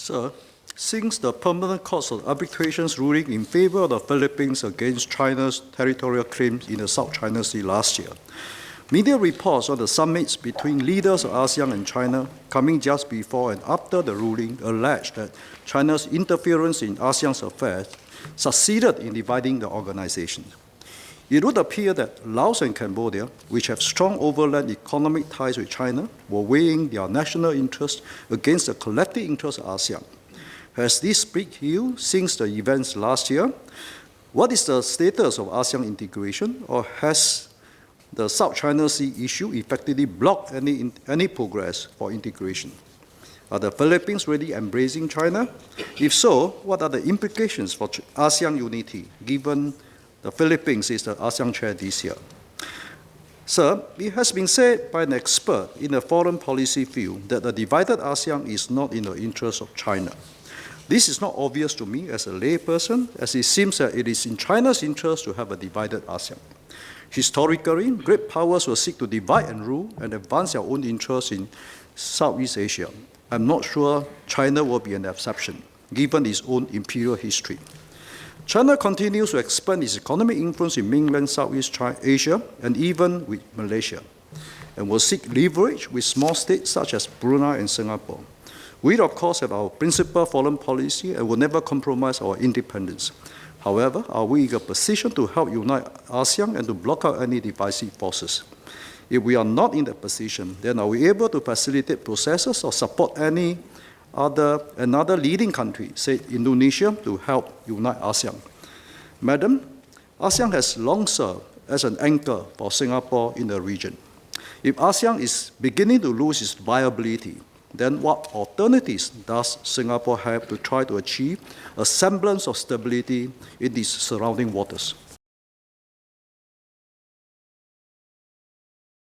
Sir, since the Permanent Court of Arbitration's ruling in favor of the Philippines against China's territorial claims in the South China Sea last year, media reports on the summits between leaders of ASEAN and China coming just before and after the ruling alleged that China's interference in ASEAN's affairs succeeded in dividing the organization. It would appear that Laos and Cambodia, which have strong overland economic ties with China, were weighing their national interests against the collective interests of ASEAN. Has this split healed since the events last year? What is the status of ASEAN integration, or has the South China Sea issue effectively blocked any progress for integration? Are the Philippines really embracing China? If so, what are the implications for ASEAN unity, given the Philippines is the ASEAN chair this year? Sir, it has been said by an expert in the foreign policy field that a divided ASEAN is not in the interest of China. This is not obvious to me as a layperson, as it seems that it is in China's interest to have a divided ASEAN. Historically, great powers will seek to divide and rule and advance their own interests in Southeast Asia. I'm not sure China will be an exception, given its own imperial history. China continues to expand its economic influence in mainland Southeast Asia and even with Malaysia, and will seek leverage with small states such as Brunei and Singapore. We, of course, have our principal foreign policy and will never compromise our independence. However, are we in a position to help unite ASEAN and to block out any divisive forces? If we are not in that position, then are we able to facilitate processes or support another leading country, say Indonesia, to help unite ASEAN? Madam, ASEAN has long served as an anchor for Singapore in the region. If ASEAN is beginning to lose its viability, then what alternatives does Singapore have to try to achieve a semblance of stability in these surrounding waters?